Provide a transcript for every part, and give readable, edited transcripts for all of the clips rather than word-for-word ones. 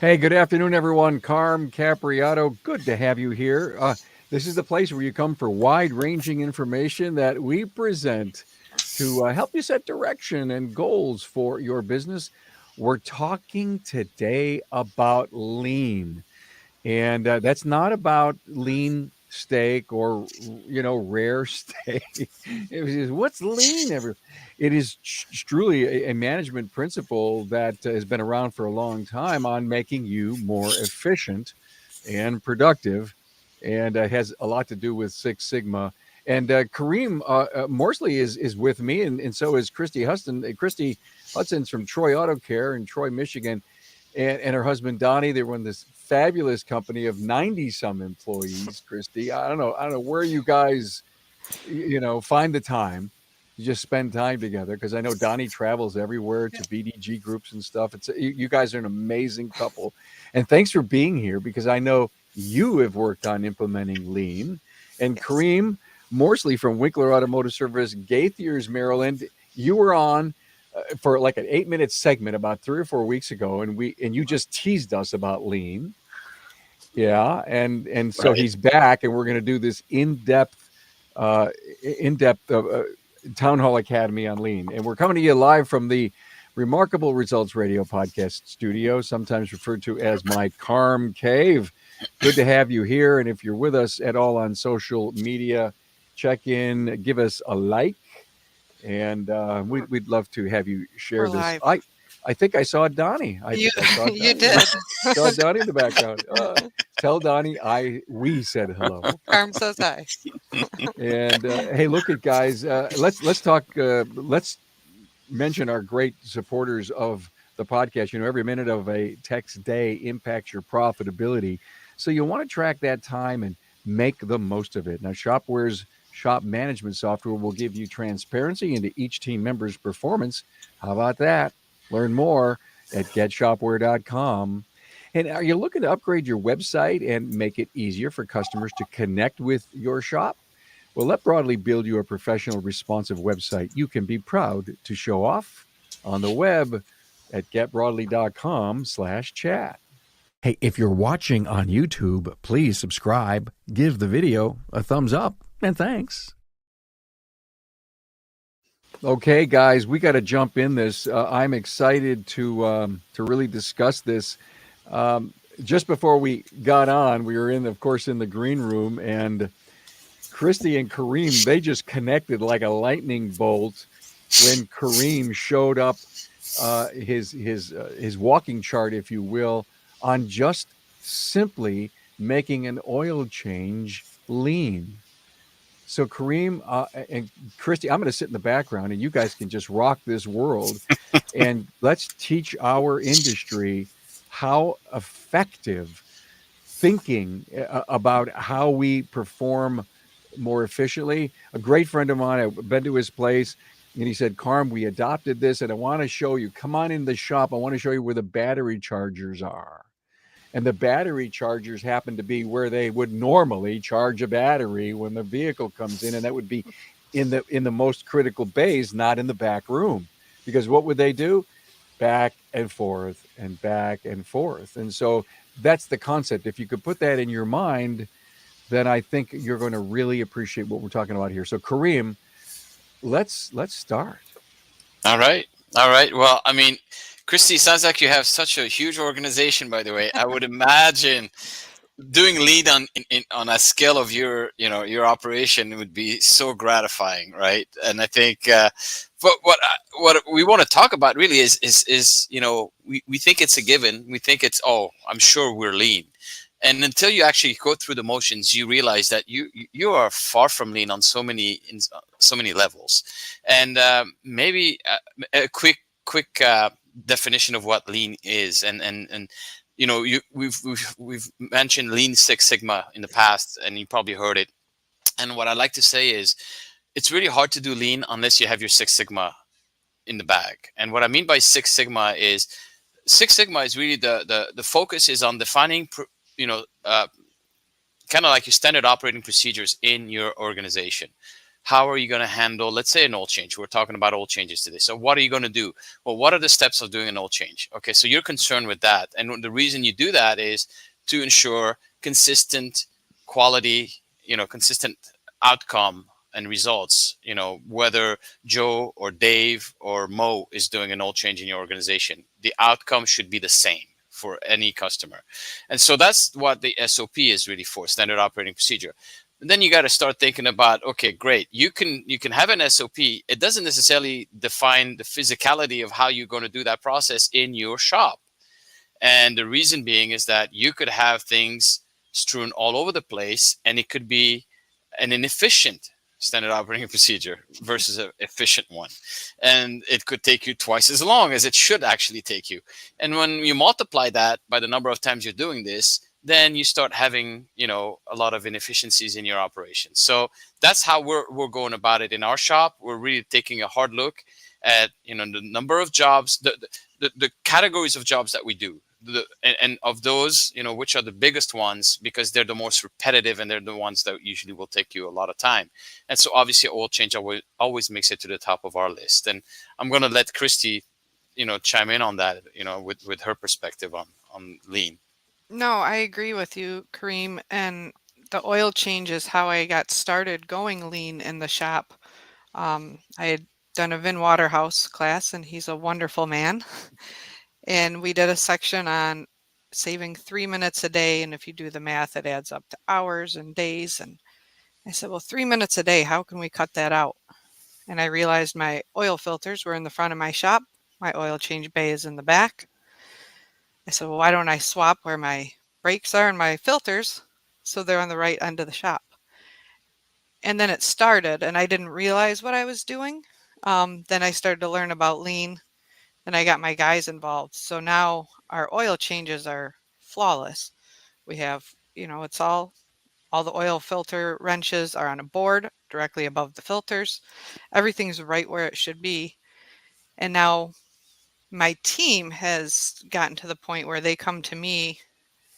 Hey, good afternoon, everyone. Carm Capriato, good to have you here. This is the place where you come for wide ranging information that we present to help you set direction and goals for your business. We're talking today about lean. And that's not about lean steak or rare steak. It was what's lean ever. It is truly a management principle that has been around for a long time on making you more efficient and productive, and has a lot to do with Six Sigma. And Kareem Morsley is with me, and so is Christy Huston. Christy Hudson's from Troy Auto Care in Troy, Michigan, and her husband Donnie. They run this fabulous company of 90 some employees. Christy, I don't know where you guys, find the time to just spend time together, because I know Donnie travels everywhere to BDG groups and stuff. You guys are an amazing couple, and thanks for being here, because I know you have worked on implementing lean. And Yes. Kareem Morsley from Winkler Automotive Service, Gaithiers, Maryland. You were on for like an 8-minute segment about 3 or 4 weeks ago, and you just teased us about lean. Yeah, and so Right. he's back, and we're going to do this uh, in-depth town hall academy on lean, and we're coming to you live from the Remarkable Results Radio podcast studio, sometimes referred to as my Carm Cave. Good to have you here, and if you're with us at all on social media, check in, give us a like, and we'd love to have you We're share this. live. I think I saw Donnie. I You think I saw you Donnie. did. Saw Donnie in the background. Tell Donnie we said hello. Carm says hi. And hey, look at guys. Let's talk. Let's mention our great supporters of the podcast. Every minute of a text day impacts your profitability, so you want to track that time and make the most of it. Now, Shopware's shop management software will give you transparency into each team member's performance. How about that? Learn more at getshopware.com. And are you looking to upgrade your website and make it easier for customers to connect with your shop? Well, let Broadly build you a professional, responsive website you can be proud to show off on the web at getbroadly.com/chat. Hey, if you're watching on YouTube, please subscribe, give the video a thumbs up, and thanks. Okay, guys, we got to jump in this. I'm excited to really discuss this. Um, just before we got on, we were of course, in the green room, and Christy and Kareem, they just connected like a lightning bolt when Kareem showed up, his walking chart, if you will, on just simply making an oil change lean. So Kareem and Christy, I'm going to sit in the background, and you guys can just rock this world, and let's teach our industry how effective thinking about how we perform more efficiently. A great friend of mine, I've been to his place, and he said, Carm, we adopted this, and I want to show you. Come on in the shop. I want to show you where the battery chargers are. And the battery chargers happen to be where they would normally charge a battery when the vehicle comes in, and that would be in the most critical bays, not in the back room. Because what would they do? Back and forth and back and forth. And so that's the concept. If you could put that in your mind, then I think you're going to really appreciate what we're talking about here. So Kareem, let's start. All right. All right. Well, I mean, Christy, sounds like you have such a huge organization, by the way. I would imagine doing lead on a scale of your operation would be so gratifying, right? And I think, but what we want to talk about really is we think it's a given. We think it's, oh, I'm sure we're lean. And until you actually go through the motions, you realize that you are far from lean on so many levels. And maybe a quick definition of what lean is, and we've mentioned Lean Six Sigma in the past, and you probably heard it. And what I like to say is, it's really hard to do lean unless you have your Six Sigma in the bag. And what I mean by Six Sigma is really the focus is on defining kind of like your standard operating procedures in your organization. how are you going to handle, let's say, an oil change? We're talking about oil changes today. So what are you going to do? Well, what are the steps of doing an oil change? Okay, so you're concerned with that. And the reason you do that is to ensure consistent quality, consistent outcome and results, whether Joe or Dave or Mo is doing an oil change in your organization, the outcome should be the same for any customer. And so that's what the SOP is really for, standard operating procedure. And then you got to start thinking about, okay, great. You can have an SOP. It doesn't necessarily define the physicality of how you're going to do that process in your shop. And the reason being is that you could have things strewn all over the place, and it could be an inefficient standard operating procedure versus an efficient one. And it could take you twice as long as it should actually take you. And when you multiply that by the number of times you're doing this, then you start having, a lot of inefficiencies in your operations. So that's how we're going about it in our shop. We're really taking a hard look at, the number of jobs, the categories of jobs that we do. And of those, which are the biggest ones, because they're the most repetitive and they're the ones that usually will take you a lot of time. And so obviously oil change always makes it to the top of our list. And I'm going to let Christy, chime in on that, with her perspective on lean. No, I agree with you, Kareem. And the oil change is how I got started going lean in the shop. I had done a Vin Waterhouse class, and he's a wonderful man. And we did a section on saving 3 minutes a day. And if you do the math, it adds up to hours and days. And I said, well, 3 minutes a day, how can we cut that out? And I realized my oil filters were in the front of my shop. My oil change bay is in the back. I said, well, why don't I swap where my brakes are and my filters so they're on the right end of the shop? And then it started, and I didn't realize what I was doing. Then I started to learn about lean, and I got my guys involved. So now our oil changes are flawless. We have, it's all the oil filter wrenches are on a board directly above the filters. Everything's right where it should be. And now my team has gotten to the point where they come to me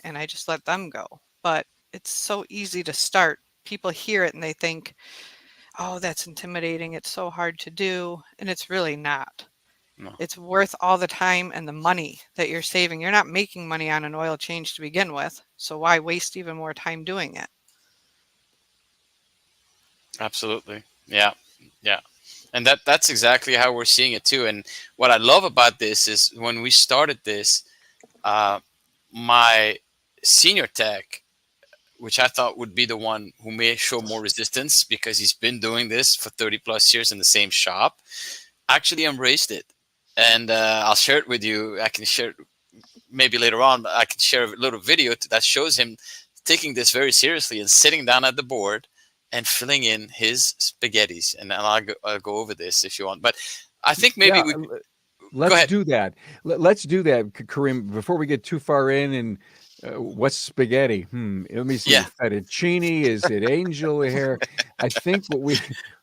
and I just let them go. But it's so easy to start. People hear it and they think, oh, that's intimidating. It's so hard to do. And it's really not. No. It's worth all the time and the money that you're saving. You're not making money on an oil change to begin with. So why waste even more time doing it? Absolutely. Yeah. Yeah. And that's exactly how we're seeing it too. And what I love about this is when we started this, my senior tech, which I thought would be the one who may show more resistance because he's been doing this for 30 plus years in the same shop, actually embraced it. And I'll share it with you. I can share it maybe later on, but I can share a little video that shows him taking this very seriously and sitting down at the board and filling in his spaghettis. And I'll go over this if you want. But I think maybe we go let's ahead. do that. Let's do that, Kareem, before we get too far in. And what's spaghetti? Let me see. Yeah, Fettuccine? Is it angel hair? I think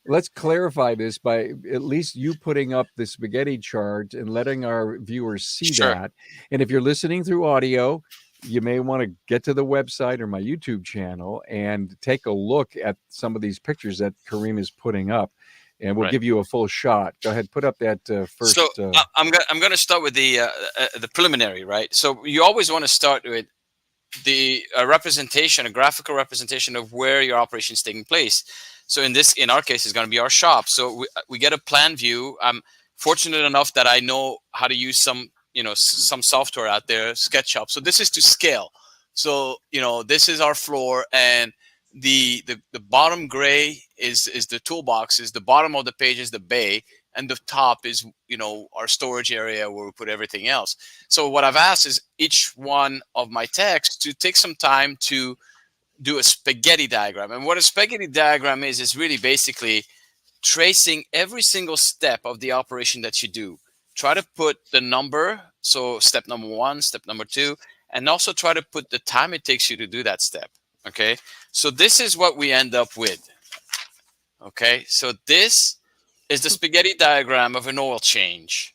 let's clarify this by at least you putting up the spaghetti chart and letting our viewers see sure. that. And if you're listening through audio, you may want to get to the website or my YouTube channel and take a look at some of these pictures that Kareem is putting up, and we'll Right. give you a full shot. Go ahead, put up that first. So I'm going to start with the preliminary, right? So you always want to start with the representation, a graphical representation of where your operation is taking place. So in our case, it's going to be our shop. So we get a plan view. I'm fortunate enough that I know how to use some software out there, SketchUp. So this is to scale. So this is our floor, and the bottom gray is the toolboxes. The bottom of the page is the bay, and the top is our storage area where we put everything else. So what I've asked is each one of my techs to take some time to do a spaghetti diagram. And what a spaghetti diagram is really basically tracing every single step of the operation that you do. Try to put the number, so step number 1, step number 2, and also try to put the time it takes you to do that step. Okay, so this is what we end up with. Okay, so this is the spaghetti diagram of an oil change.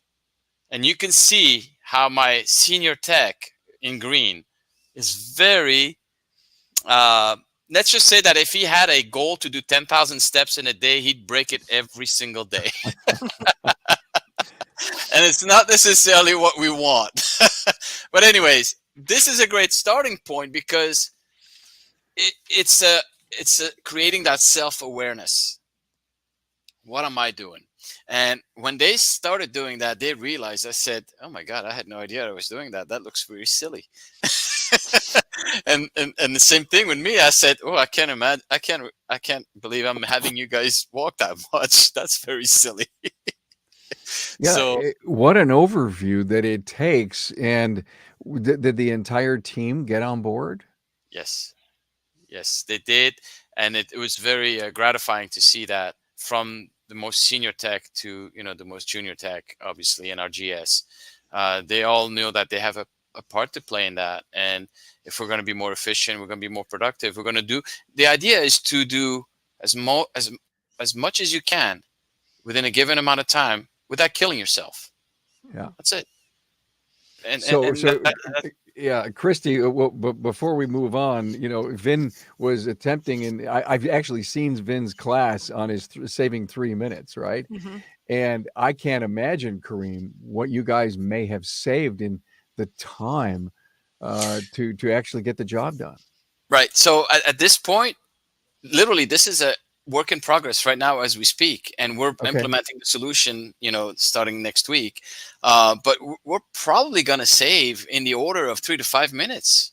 And you can see how my senior tech in green is very, let's just say that if he had a goal to do 10,000 steps in a day, he'd break it every single day. And it's not necessarily what we want. But anyways, this is a great starting point because it's creating that self-awareness. What am I doing? And when they started doing that, they realized, I said, oh my God, I had no idea I was doing that. That looks very silly. and the same thing with me. I said, oh, I can't imagine. I can't believe I'm having you guys walk that much. That's very silly. Yeah, So what an overview that it takes. And did the entire team get on board? yes, yes, they did. And it was very gratifying to see that from the most senior tech to, the most junior tech, obviously, in our GS. They all knew that they have a part to play in that. And if we're going to be more efficient, we're going to be more productive. We're going to do, the idea is to do as much as you can within a given amount of time without killing yourself. Yeah. That's it. And So, and so that, yeah, Christy. Well, but before we move on, Vin was attempting, and I've actually seen Vin's class on his saving 3 minutes, right? Mhm. And I can't imagine, Kareem, what you guys may have saved in the time to actually get the job done. right. So at this point, literally, this is a work in progress right now as we speak, and we're Okay. implementing the solution, starting next week. But we're probably going to save in the order of 3 to 5 minutes,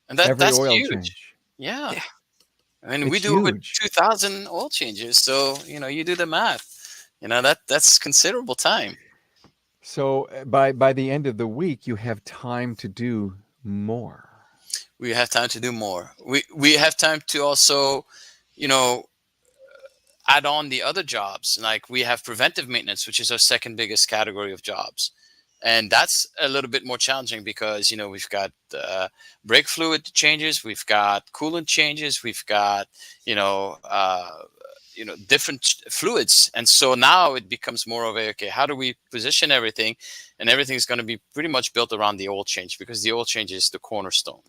and Every that's oil huge. change. Yeah, Yeah. I mean, we It's do it with huge. 2,000 oil changes, so you do the math. That's considerable time. So by the end of the week, you have time to do more. We have time to do more. We have time to also, you know, add on the other jobs. Like we have preventive maintenance, which is our second biggest category of jobs. And that's a little bit more challenging because, we've got brake fluid changes, we've got coolant changes, we've got, different fluids. And so now it becomes more of okay, how do we position everything? And everything's going to be pretty much built around the oil change because the oil change is the cornerstone.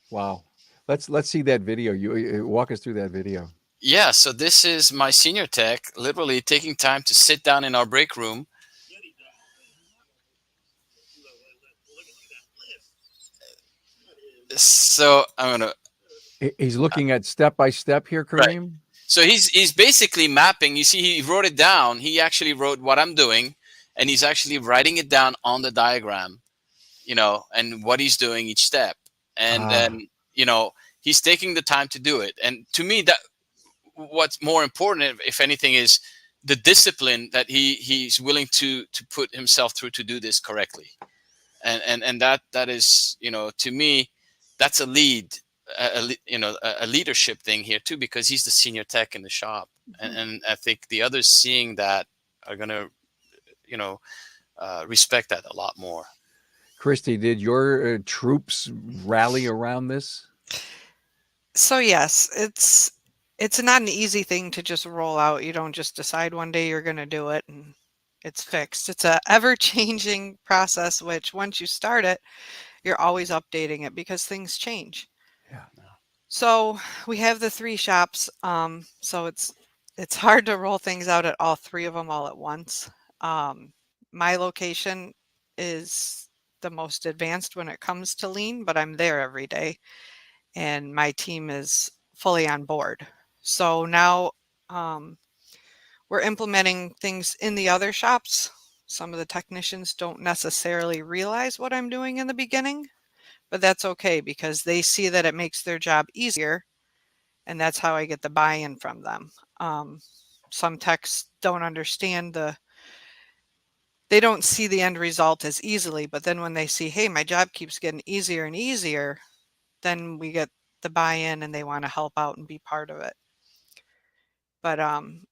Wow. Let's see that video. You walk us through that video. Yeah, so this is my senior tech literally taking time to sit down in our break room. So I'm gonna He's looking at step by step here, right. Kareem. So he's basically mapping. You see, he wrote it down. He actually wrote what I'm doing, and he's actually writing it down on the diagram, and what he's doing each step. And Ah, then, he's taking the time to do it. And to me, that what's more important, if anything, is the discipline that he's willing to put himself through to do this correctly. And that is, to me, that's a leadership thing here too, because he's the senior tech in the shop. And I think the others seeing that are going to, respect that a lot more. Christy, did your troops rally around this? So yes, it's not an easy thing to just roll out. You don't just decide one day you're going to do it and it's fixed. It's a ever-changing process, which once you start it, you're always updating it because things change. Yeah. So we have the 3 shops. So it's hard to roll things out at all 3 of them all at once. My location is the most advanced when it comes to lean, but I'm there every day, and my team is fully on board. So now we're implementing things in the other shops. Some of the technicians don't necessarily realize what I'm doing in the beginning, but that's okay because they see that it makes their job easier, and that's how I get the buy-in from them. Some techs don't understand they don't see the end result as easily, but then when they see, hey, my job keeps getting easier and easier, then we get the buy-in and they want to help out and be part of it. But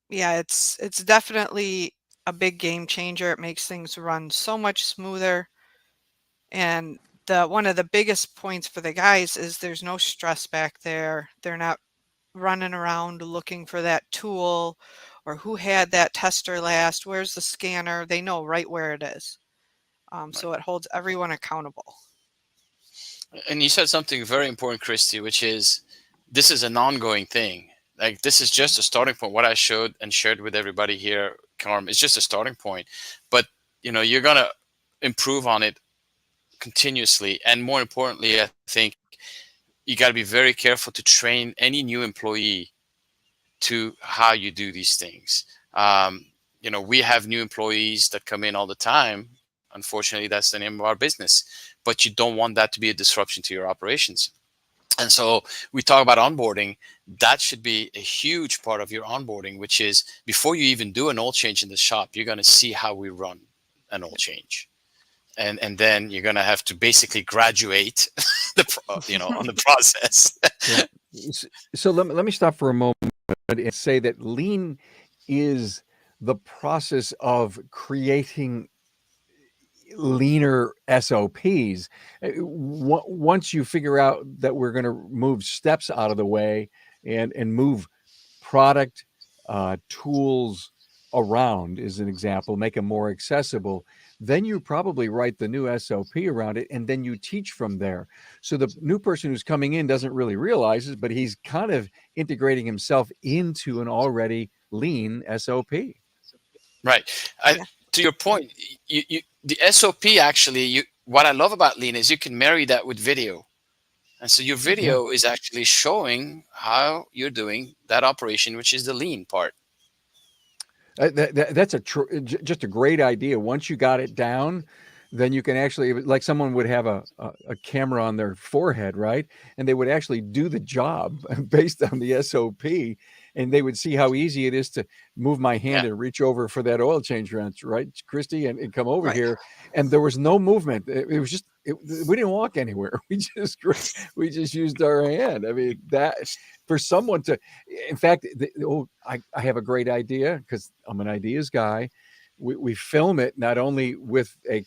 yeah, it's definitely a big game changer. It makes things run so much smoother. And one of the biggest points for the guys is there's no stress back there. They're not running around looking for that tool or who had that tester last, where's the scanner. They know right where it is. So it holds everyone accountable. And you said something very important, Christy, which is this is an ongoing thing. Like, this is just a starting point. What I showed and shared with everybody here, Carm, is just a starting point. But you're gonna improve on it continuously, and more importantly, I think you got to be very careful to train any new employee to how you do these things. We have new employees that come in all the time. Unfortunately, that's the name of our business. But you don't want that to be a disruption to your operations. And so we talk about onboarding. That should be a huge part of your onboarding, which is before you even do an oil change in the shop, you're going to see how we run an oil change. And then you're going to have to basically graduate on the process. Yeah. So let me stop for a moment and say that lean is the process of creating leaner SOPs. Once you figure out that we're going to move steps out of the way and move product tools around, as an example, make them more accessible, then you probably write the new SOP around it, and then you teach from there. So the new person who's coming in doesn't really realize it, but he's kind of integrating himself into an already lean SOP. Right. To your point, the SOP actually, what I love about lean is you can marry that with video. And so your video is actually showing how you're doing that operation, which is the lean part. That's just a great idea. Once you got it down, then you can actually, like someone would have a camera on their forehead, right? And they would actually do the job based on the SOP, and they would see how easy it is to move my hand and reach over for that oil change wrench, right, Christy, and come over here. And there was no movement. It was just, we didn't walk anywhere. We just used our hand. I mean, that for someone to, in fact, I have a great idea, because I'm an ideas guy. We film it not only with a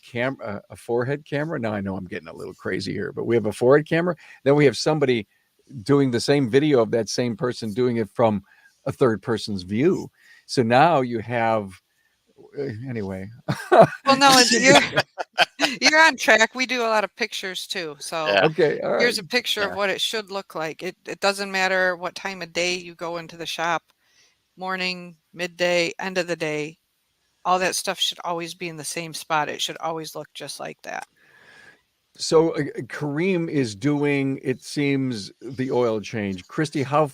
forehead camera. Now I know I'm getting a little crazy here, but we have a forehead camera. Then we have somebody doing the same video of that same person doing it from a third person's view. So now you have, anyway. Well, no, you're on track. We do a lot of pictures too. So okay, all right. Here's a picture of what it should look like. It doesn't matter what time of day you go into the shop, morning, midday, end of the day. All that stuff should always be in the same spot. It should always look just like that. So Kareem is doing, it seems, the oil change. Christy, how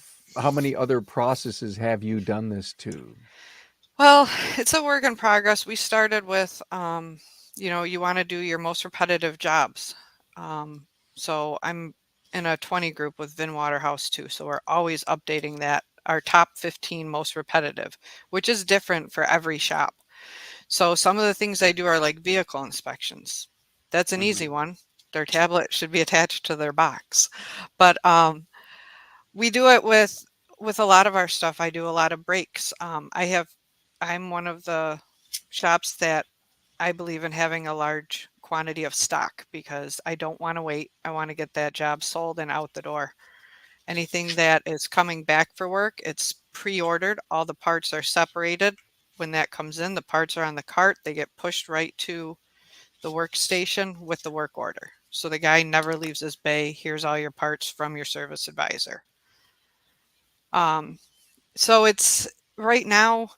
many other processes have you done this to? Well, it's a work in progress. We started with, you want to do your most repetitive jobs. So I'm in a 20 group with Vin Waterhouse too. So we're always updating that, our top 15 most repetitive, which is different for every shop. So some of the things I do are like vehicle inspections. That's an easy one. Their tablet should be attached to their box. But we do it with a lot of our stuff. I do a lot of brakes. I'm one of the shops that I believe in having a large quantity of stock, because I don't want to wait. I want to get that job sold and out the door. Anything that is coming back for work, it's pre-ordered. All the parts are separated. When that comes in, the parts are on the cart. They get pushed right to the workstation with the work order. So the guy never leaves his bay. Here's all your parts from your service advisor. So it's right now,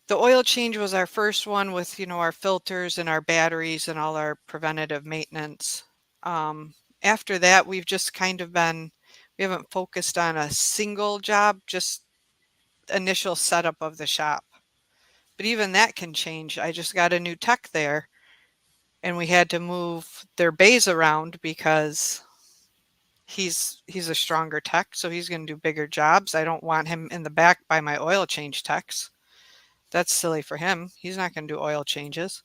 the oil change was our first one with, our filters and our batteries and all our preventative maintenance. After that, we've just kind of we haven't focused on a single job, just initial setup of the shop. But even that can change. I just got a new tech there, and we had to move their bays around because he's a stronger tech, so he's going to do bigger jobs. I don't want him in the back by my oil change techs. That's silly for him. He's not going to do oil changes.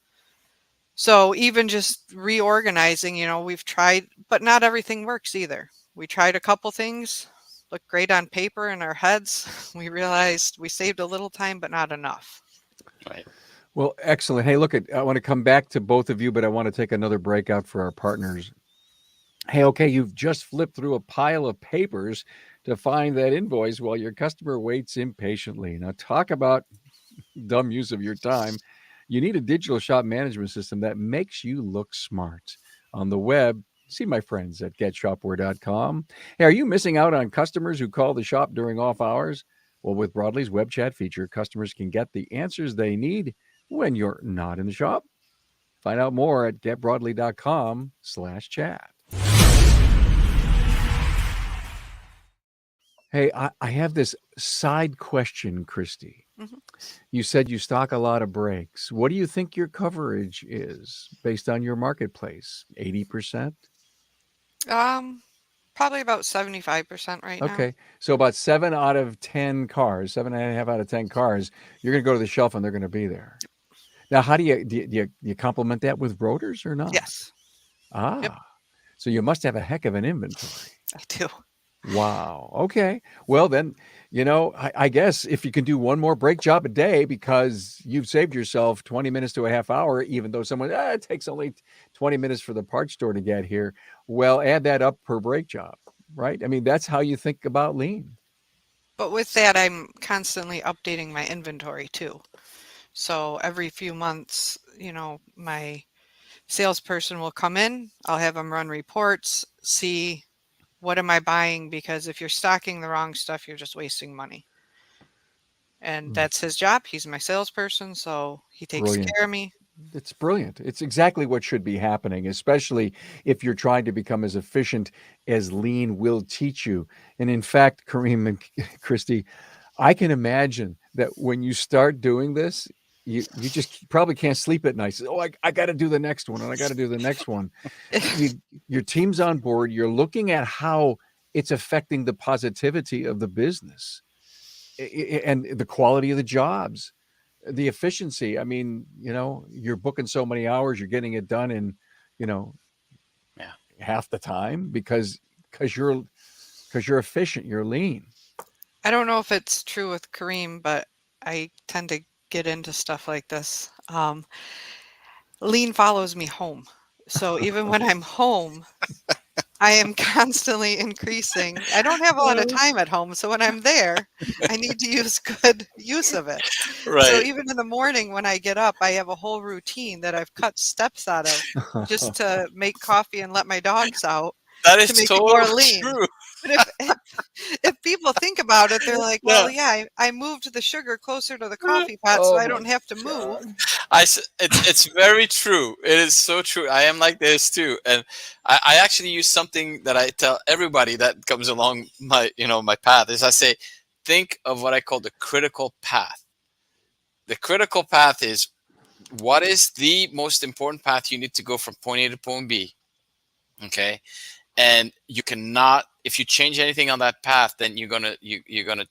So even just reorganizing, we've tried, but not everything works either. We tried a couple things, looked great on paper in our heads. We realized we saved a little time, but not enough. Right. Well, excellent. Hey, look, I want to come back to both of you, but I want to take another break out for our partners. Hey, okay, you've just flipped through a pile of papers to find that invoice while your customer waits impatiently. Now, talk about dumb use of your time. You need a digital shop management system that makes you look smart. On the web, See my friends at getshopware.com. Hey, are you missing out on customers who call the shop during off hours? Well, with Broadly's web chat feature, customers can get the answers they need when you're not in the shop. Find out more at getbroadly.com/chat. Hey, I have this side question, Christy. Mhm. You said you stock a lot of brakes. What do you think your coverage is based on your marketplace? 80%? Probably about 75% right now. Okay. So about 7 out of 10 cars, 7.5 out of 10 cars, you're going to go to the shelf and they're going to be there. Now, how do you complement that with rotors or not? Yes, yep, Ah, so you must have a heck of an inventory. I do. Wow. Okay. Well, then, I guess if you can do one more brake job a day because you've saved yourself 20 minutes to a half hour, even though it takes only 20 minutes for the parts store to get here. Well, add that up per brake job, right? I mean, that's how you think about lean. But with that, I'm constantly updating my inventory too. So every few months, my salesperson will come in, I'll have them run reports, see what am I buying, because if you're stocking the wrong stuff, you're just wasting money. And Mm, that's his job. He's my salesperson, so he takes Brilliant. care of me. It's brilliant. It's exactly what should be happening, especially if you're trying to become as efficient as lean will teach you. And in fact, Kareem and Christy, I can imagine that when you start doing this, you just probably can't sleep at night. Say, oh, I got to do the next one, and I got to do the next one. Your team's on board. You're looking at how it's affecting the positivity of the business and the quality of the jobs, the efficiency. I mean, you're booking so many hours, you're getting it done in, you know, Yeah. half the time because you're efficient, you're lean. I don't know if it's true with Kareem, but I tend to get into stuff like this. Lean follows me home. So even when I'm home, I am constantly increasing. I don't have a lot of time at home, so when I'm there, I need to use good use of it. So Right. even in the morning when I get up, I have a whole routine that I've cut steps out of just to make coffee and let my dogs out That to is make it so more lean. true. But if people think about it, they're like, Yeah. well, yeah, I moved the sugar closer to the coffee pot so Oh I my don't have to move. God. It's very true. It is so true. I am like this too, and I actually use something that I tell everybody that comes along my path is I say, think of what I call the critical path. The critical path is what is the most important path you need to go from point A to point B. Okay, and you cannot, if you change anything on that path, then you're gonna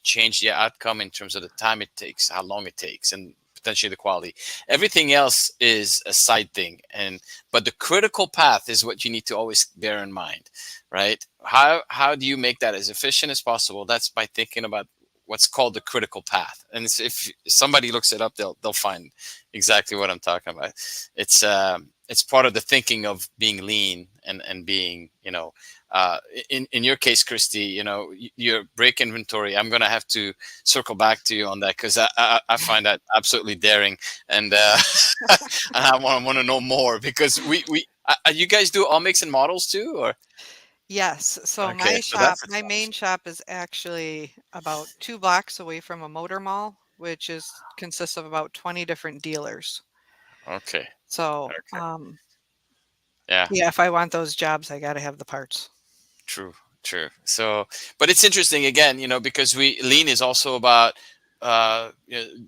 change the outcome in terms of the time it takes, how long it takes, and potentially the quality. Everything else is a side thing, but the critical path is what you need to always bear in mind, right? How do you make that as efficient as possible? That's by thinking about what's called the critical path, and if somebody looks it up, they'll find exactly what I'm talking about. It's part of the thinking of being lean and being, in your case, Christy, your brake inventory. I'm gonna have to circle back to you on that because I find that absolutely daring, and and I want to know more because you guys do all makes and models too, or Yes. So okay, my so shop, that's my main shop is actually about 2 blocks away from a motor mall, which consists of about 20 different dealers. okay, So, okay, yeah. yeah, if I want those jobs, I got to have the parts. True, true. So, but it's interesting again, because lean is also about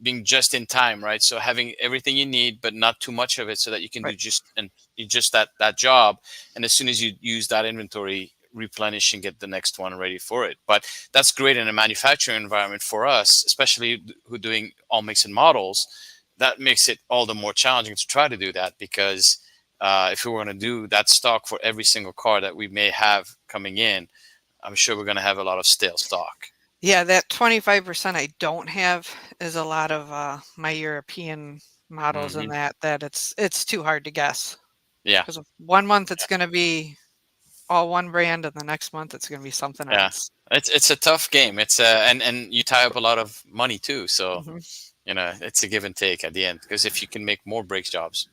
being just in time, right? So having everything you need, but not too much of it, so that you can do Right. just that job, and as soon as you use that inventory, replenish and get the next one ready for it. But that's great in a manufacturing environment for us, especially who doing all makes and models. That makes it all the more challenging to try to do that because if we were going to do that stock for every single car that we may have coming in, I'm sure we're going to have a lot of stale stock. Yeah, that 25% I don't have is a lot of my European models, and Hmm. that it's too hard to guess Yeah, because 1 month it's going to be all one brand, and the next month it's going to be something yeah. else. It's a tough game. It's and you tie up a lot of money too. So Hmm. it's a give and take at the end because if you can make more brake jobs.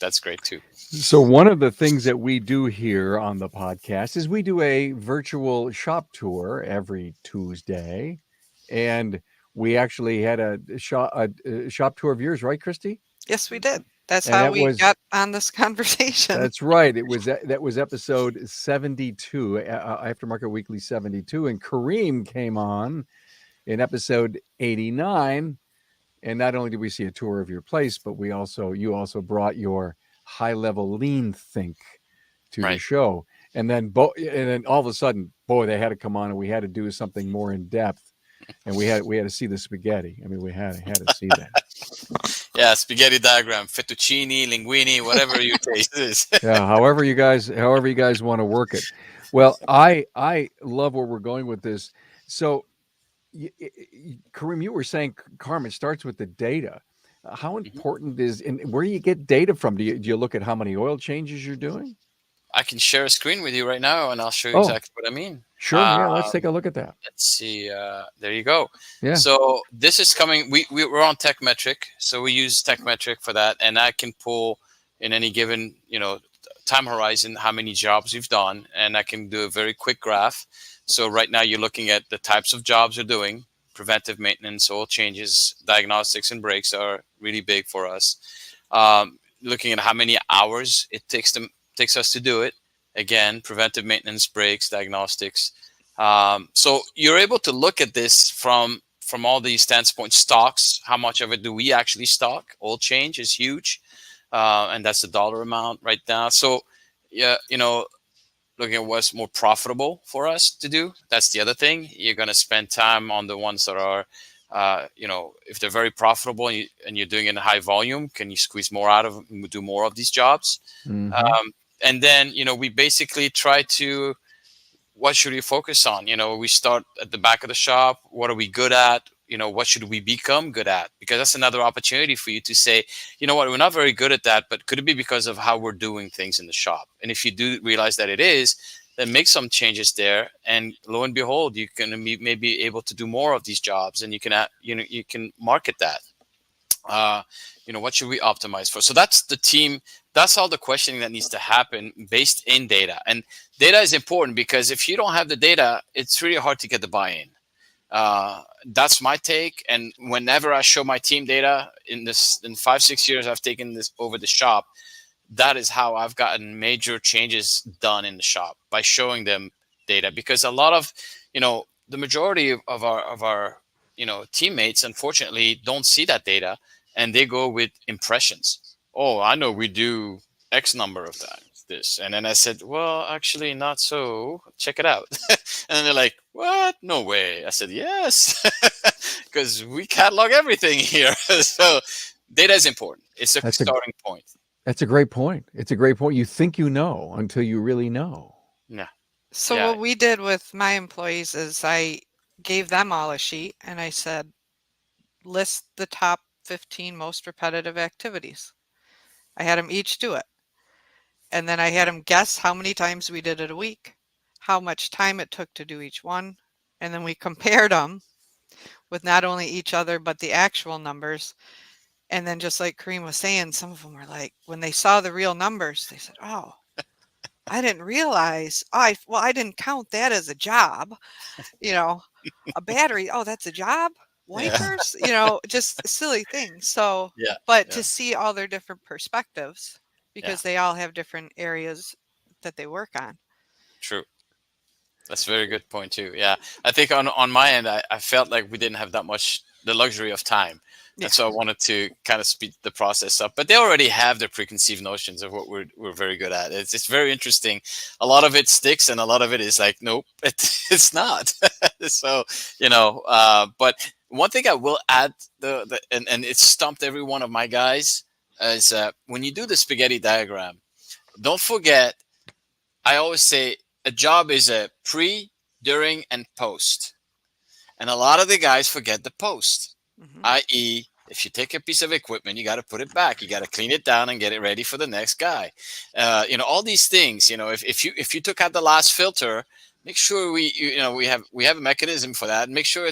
That's great too. So, one of the things that we do here on the podcast is we do a virtual shop tour every Tuesday. And we actually had a shop tour of yours, right, Christy? Yes, we did. That's And how that we was got on this conversation. That's right. That was episode 72, Aftermarket Weekly 72, and Kareem came on in episode 89. And not only did we see a tour of your place, but you also brought your high level lean think to the Right. show. And then all of a sudden, boy, they had to come on and we had to do something more in depth. And we had to see the spaghetti. I mean, we had to see that. Yeah, spaghetti diagram, fettuccine, linguine, whatever your taste is. Yeah, however you guys want to work it. Well, I love where we're going with this. So, Kareem, you were saying, Carmen, starts with the data. How Mhm. important is, and where do you get data from? Do you look at how many oil changes you're doing? I can share a screen with you right now, and I'll show you Oh, exactly what I mean. sure. Yeah, let's take a look at that. Let's see. There you go. Yeah. So this is coming. We're on TechMetric, so we use TechMetric for that, and I can pull in any given time horizon how many jobs we've done, and I can do a very quick graph. So right now you're looking at the types of jobs we're doing: preventive maintenance, oil changes, diagnostics, and brakes are really big for us. Looking at how many hours it takes us to do it. Again, preventive maintenance, brakes, diagnostics. So you're able to look at this from all these standpoints. Stocks, how much of it do we actually stock? Oil change is huge, and that's the dollar amount right now. So yeah, looking at what's more profitable for us to do. That's the other thing. You're going to spend time on the ones that are, if they're very profitable and you're doing it in high volume, can you squeeze more out of them, do more of these jobs? Mm-hmm. And then, we basically try to, what should we focus on? We start at the back of the shop. What are we good at? What should we become good at? Because that's another opportunity for you to say, you know what, we're not very good at that, but could it be because of how we're doing things in the shop? And if you do realize that it is, then make some changes there. And lo and behold, you can be maybe able to do more of these jobs, and you can, you can market that. What should we optimize for? So that's the team. That's all the questioning that needs to happen based in data. And data is important because if you don't have the data, it's really hard to get the buy-in. That's my take. And whenever I show my team data in 5-6 years I've taken this over the shop, that is how I've gotten major changes done in the shop, by showing them data. Because a lot of, the majority of our teammates, unfortunately, don't see that data, and they go with impressions. Oh, I know we do X number of that, this. And then I said, well, actually not so. Check it out. And they're like, what? No way. I said, yes, because we catalog everything here. So data is important. It's a starting point. That's a great point. It's a great point. You think you know until you really know. Yeah. So Yeah. what we did with my employees is I gave them all a sheet and I said, list the top 15 most repetitive activities. I had them each do it. And then I had them guess how many times we did it a week, how much time it took to do each one. And then we compared them with not only each other, but the actual numbers. And then just like Kareem was saying, some of them were like, when they saw the real numbers, they said, oh, I didn't realize, I didn't count that as a job, a battery. Oh, that's a job. Wipers, just silly things. So, Yeah. but to see all their different perspectives, because Yeah. they all have different areas that they work on. True. That's a very good point too. Yeah. I think on my end, I felt like we didn't have that much, the luxury of time. Yeah. And so I wanted to kind of speed the process up, but they already have their preconceived notions of what we're very good at. It's very interesting. A lot of it sticks, and a lot of it is like, nope, it's not. So, but one thing I will add, and it stumped every one of my guys, is when you do the spaghetti diagram, don't forget, I always say a job is a pre, during, and post. And a lot of the guys forget the post. Mhm. I.e., if you take a piece of equipment, you got to put it back. You got to clean it down and get it ready for the next guy. All these things. If you took out the last filter, make sure we have a mechanism for that. And make sure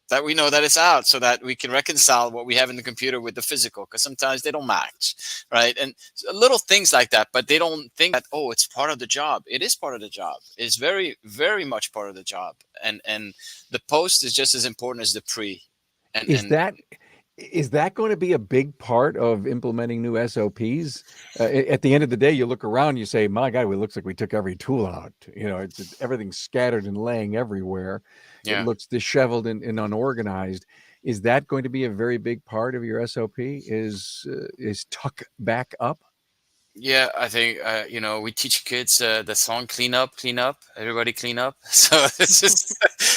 that we know that it's out, so that we can reconcile what we have in the computer with the physical, because sometimes they don't match, right? And little things like that, but they don't think that, oh, it's part of the job. It is part of the job. It's very, very much part of the job. And the post is just as important as the pre. and Is and that is that going to be a big part of implementing new SOPs? At the end of the day, you look around, you say, "My God, it looks like we took every tool out." It's everything's scattered and laying everywhere. It yeah. looks disheveled and unorganized. Is that going to be a very big part of your SOP? Is tuck back up? Yeah, I think we teach kids the song "Clean Up, Clean Up, Everybody Clean Up." So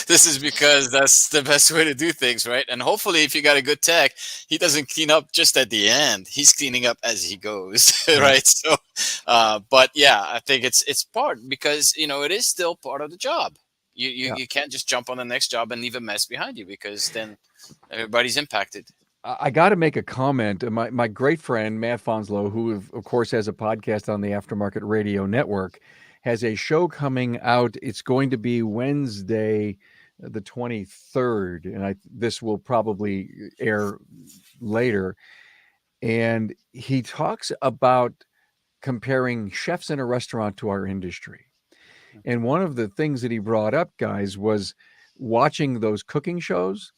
this is because that's the best way to do things, right? And hopefully, if you got a good tech, he doesn't clean up just at the end. He's cleaning up as he goes, Yeah, right? So, but yeah, I think it's part, because it is still part of the job. You, you yeah. you can't just jump on the next job and leave a mess behind you, because then everybody's impacted. I got to make a comment. My great friend Matt Fonslow, who of course has a podcast on the Aftermarket Radio Network, has a show coming out. It's going to be Wednesday, the 23rd, and this will probably air later. And he talks about comparing chefs in a restaurant to our industry. And one of the things that he brought up, guys, was watching those cooking shows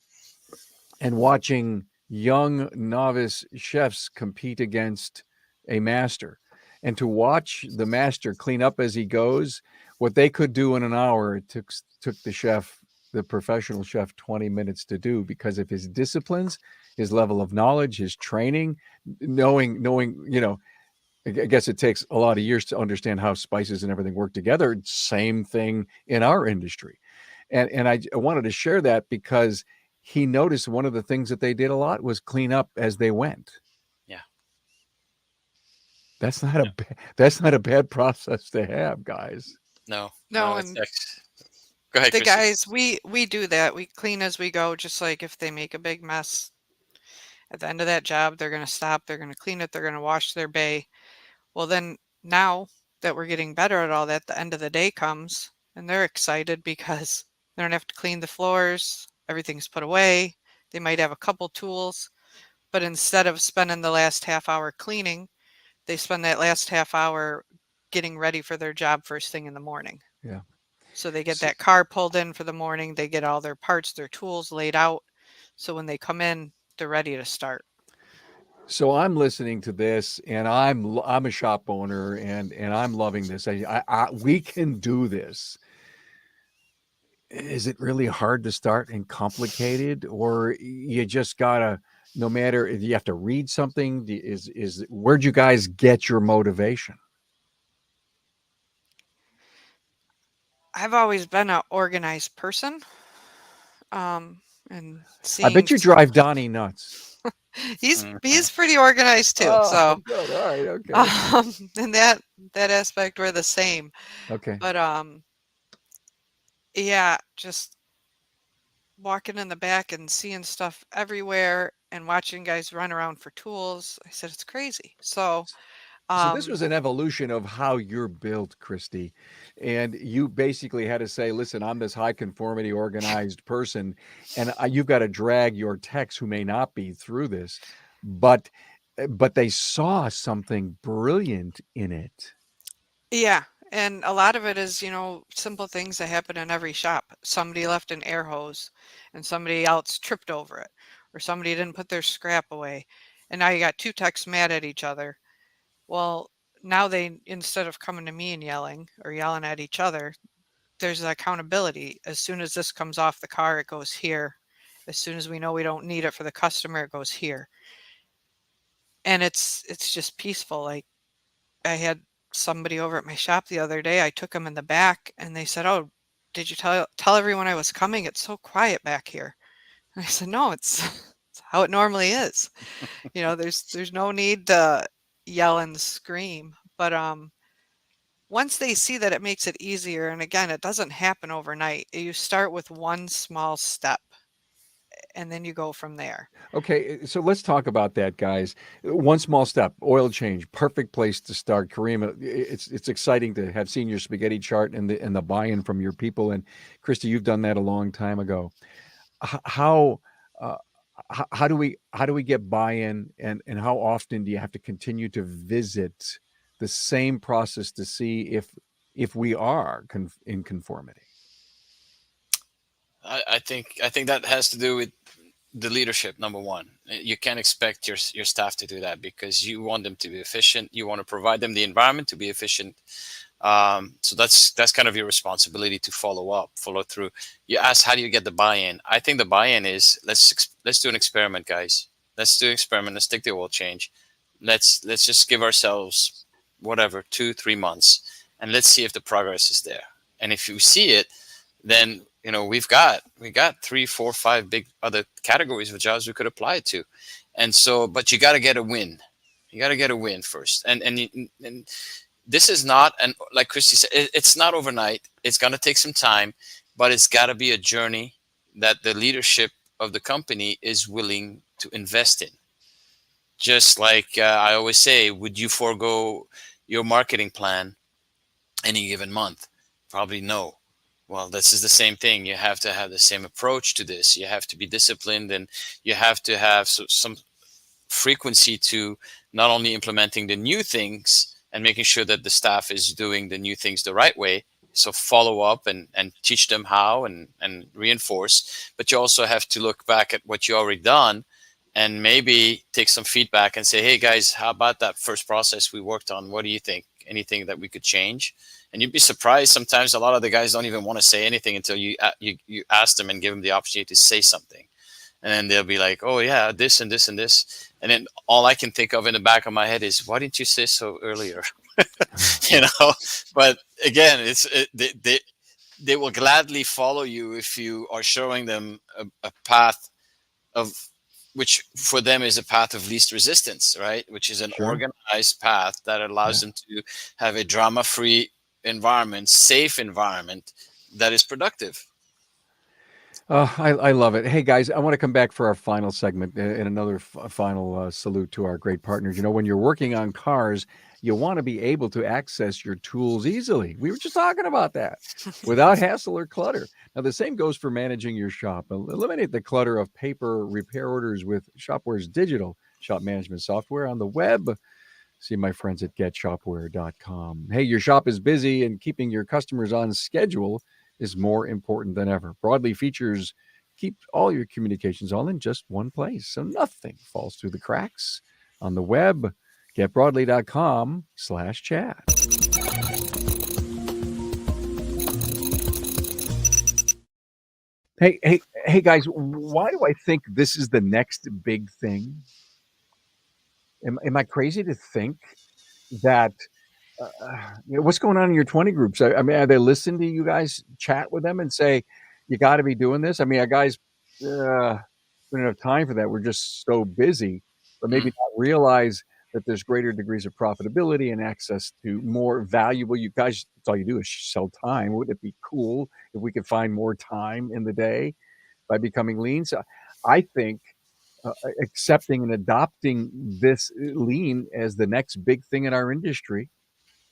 and watching young novice chefs compete against a master, and to watch the master clean up as he goes. What they could do in an hour, it took the professional chef 20 minutes to do, because of his disciplines, his level of knowledge, his training, knowing I guess it takes a lot of years to understand how spices and everything work together. Same thing in our industry. And I wanted to share that because he noticed one of the things that they did a lot was clean up as they went. Yeah. That's not a bad process to have, guys. No, No, it's and actually. Go ahead, the Christy. guys, we do that. We clean as we go, just like if they make a big mess at the end of that job, they're going to stop, they're going to clean it, they're going to wash their bay. Well, then now that we're getting better at all that, the end of the day comes and they're excited because they don't have to clean the floors, everything's put away. They might have a couple tools, but instead of spending the last half hour cleaning, they spend that last half hour getting ready for their job first thing in the morning. Yeah. So they get So, that car pulled in for the morning, they get all their parts, their tools laid out. So when they come in, they're ready to start. so I'm listening to this, and I'm a shop owner, and I'm loving this. We can do this. Is it really hard to start and complicated, or you just gotta, no matter if you have to read something? Is where'd you guys get your motivation? I've always been an organized person. And I seeing bet you drive Donnie nuts. he's pretty organized too. Oh, So good. All right. Okay. in that aspect we're the same. Okay. But yeah, just walking in the back and seeing stuff everywhere and watching guys run around for tools. I said it's crazy. So So this um was an evolution of how you're built, Christy. And you basically had to say, listen, I'm this high conformity organized person, and you've got to drag your techs who may not be through this, but but they saw something brilliant in it. yeah, and a lot of it is, simple things that happen in every shop. Somebody left an air hose and somebody else tripped over it, or somebody didn't put their scrap away. And now you got two techs mad at each other. Well, now they, instead of coming to me and yelling or yelling at each other, there's accountability. As soon as this comes off the car, it goes here. As soon as we know we don't need it for the customer, it goes here. And it's just peaceful. Like I had somebody over at my shop the other day. I took them in the back and they said, "Oh, did you tell everyone I was coming? It's so quiet back here." And I said, "No, it's how it normally is. There's no need to yell and scream." But once they see that it makes it easier, and again, it doesn't happen overnight. You start with one small step and then you go from there. Okay, so let's talk about that, guys. One small step, oil change, perfect place to start. Kareem, it's exciting to have seen your spaghetti chart and the buy-in from your people. And Christy, you've done that a long time ago. how uh, how do we get buy-in, and how often do you have to continue to visit the same process to see if we are in conformity? I think that has to do with the leadership. Number one, you can't expect your staff to do that because you want them to be efficient. You want to provide them the environment to be efficient. So that's kind of your responsibility to follow through. You ask, how do you get the buy-in? I think the buy-in is let's do an experiment, guys. Let's do an experiment. Let's take the oil change. Let's just give ourselves whatever 2-3 months, and let's see if the progress is there. And if you see it, then we got 3, 4, 5 big other categories of jobs we could apply it to. And so, but you got to get a win. You got to get a win first, and this is not, and like Christy said, it's not overnight. It's going to take some time, but it's got to be a journey that the leadership of the company is willing to invest in. Just like I always say, would you forego your marketing plan any given month? Probably no. Well, this is the same thing. You have to have the same approach to this. You have to be disciplined, and you have to have some frequency to not only implementing the new things and making sure that the staff is doing the new things the right way. So follow up and teach them how and reinforce. But you also have to look back at what you already done and maybe take some feedback and say, hey guys, how about that first process we worked on? What do you think? Anything that we could change? And you'd be surprised. Sometimes a lot of the guys don't even want to say anything until you ask them and give them the opportunity to say something. And then they'll be like, oh yeah, this and this and this. And then all I can think of in the back of my head is, why didn't you say so earlier? you know, but again, they will gladly follow you if you are showing them a path of which for them is a path of least resistance, right? Which is an Sure. organized path that allows Yeah. them to have a drama-free environment, safe environment that is productive. I love it. Hey guys, I want to come back for our final segment and another final salute to our great partners. You know, when you're working on cars, you want to be able to access your tools easily. We were just talking about that without hassle or clutter. Now, the same goes for managing your shop. Eliminate the clutter of paper repair orders with Shopware's digital shop management software on the web. See my friends at getshopware.com. Hey, your shop is busy, and keeping your customers on schedule is more important than ever. Broadly features keep all your communications all in just one place, so nothing falls through the cracks. On the web, getbroadly.com/chat. Hey, guys, why do I think this is the next big thing? Am I crazy to think that what's going on in your 20 groups? I mean, are they listening to you guys chat with them and say, you got to be doing this? I mean, our guys, we don't have time for that. We're just so busy, but maybe Mm. not realize that there's greater degrees of profitability and access to more valuable. You guys, that's all you do is sell time. Wouldn't it be cool if we could find more time in the day by becoming lean? So I think accepting and adopting this lean as the next big thing in our industry,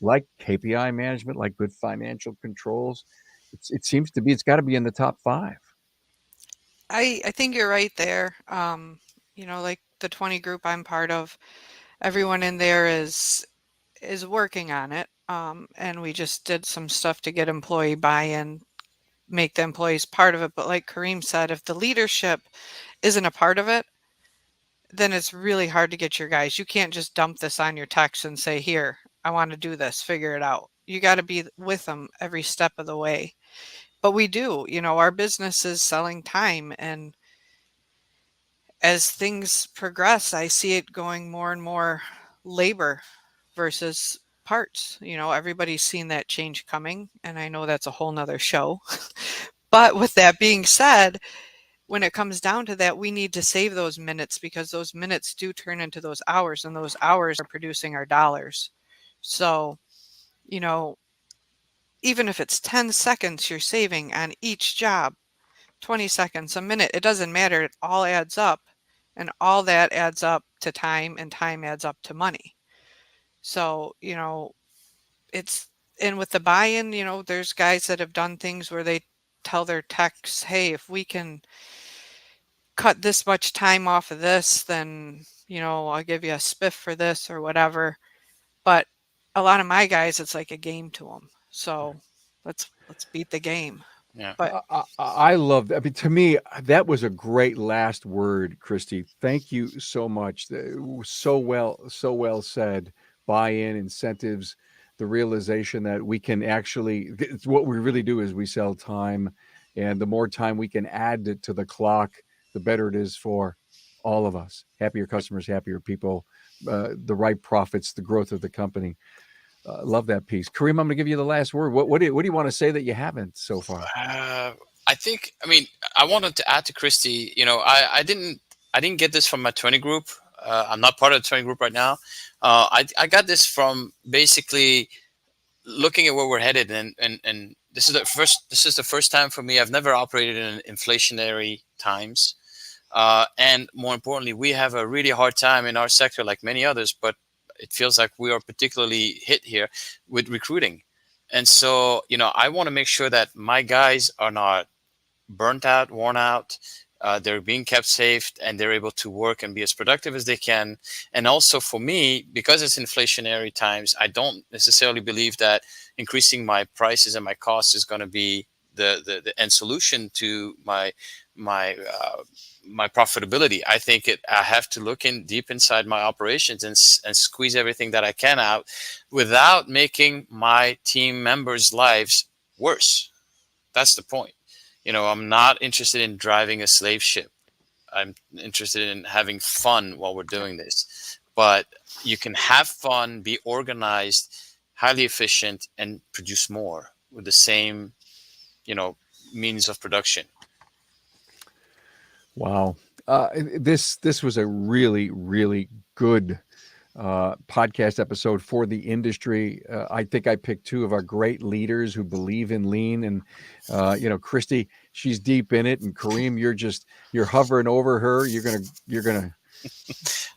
like KPI management, like good financial controls. It seems to be it's got to be in the top 5. I think you're right there. Like the 20 group I'm part of, everyone in there is working on it. And we just did some stuff to get employee buy-in, make the employees part of it. But like Kareem said, if the leadership isn't a part of it, then it's really hard to get your guys. You can't just dump this on your techs and say, here, I want to do this, figure it out. You got to be with them every step of the way. But we do, our business is selling time. And as things progress, I see it going more and more labor versus parts. Everybody's seen that change coming. And I know that's a whole nother show. But with that being said, when it comes down to that, we need to save those minutes because those minutes do turn into those hours, and those hours are producing our dollars. So, you know, even if it's 10 seconds you're saving on each job, 20 seconds, a minute, it doesn't matter. It all adds up, and all that adds up to time, and time adds up to money. So, it's, and with the buy-in, there's guys that have done things where they tell their techs, hey, if we can cut this much time off of this, then, I'll give you a spiff for this or whatever. But a lot of my guys, it's like a game to them. So let's beat the game. Yeah. But I love that. I mean, to me, that was a great last word, Christy. Thank you so much. So well said. Buy-in, incentives, the realization that we can actually, what we really do is we sell time, and the more time we can add to the clock, the better it is for all of us. Happier customers, happier people, the right profits, the growth of the company. Love that piece. Kareem, I'm going to give you the last word. What do you want to say that you haven't so far? I mean, I wanted to add to Christy. I didn't get this from my 20 group. I'm not part of the 20 group right now. I got this from basically looking at where we're headed, and this is the first time for me. I've never operated in inflationary times, and more importantly, we have a really hard time in our sector, like many others, but it feels like we are particularly hit here with recruiting. And so, I want to make sure that my guys are not burnt out, worn out. They're being kept safe, and they're able to work and be as productive as they can. And also for me, because it's inflationary times, I don't necessarily believe that increasing my prices and my costs is going to be the end solution to my profitability. I think I have to look in deep inside my operations and squeeze everything that I can out without making my team members' lives worse. That's the point. I'm not interested in driving a slave ship. I'm interested in having fun while we're doing this. But you can have fun, be organized, highly efficient, and produce more with the same, means of production. Wow. This was a really, really good podcast episode for the industry. I think I picked two of our great leaders who believe in lean, and Christy, she's deep in it, and Kareem, you're hovering over her. You're gonna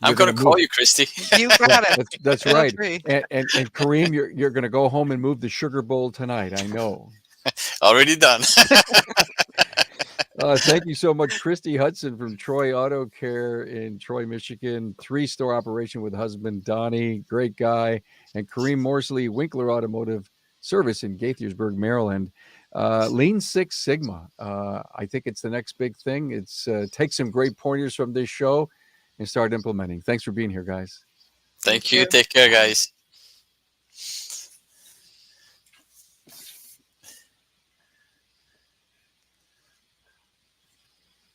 I'm gonna call you Christy. you got it. That's Feel right. free. And Kareem, you're gonna go home and move the sugar bowl tonight. I know. Already done. Thank you so much, Christy Hudson from Troy Auto Care in Troy, Michigan. 3-store operation with husband Donnie, great guy, and Kareem Morsley, Winkler Automotive Service in Gaithersburg, Maryland. Lean Six Sigma. I think it's the next big thing. It's take some great pointers from this show and start implementing. Thanks for being here, guys. Thank you. Take care, guys.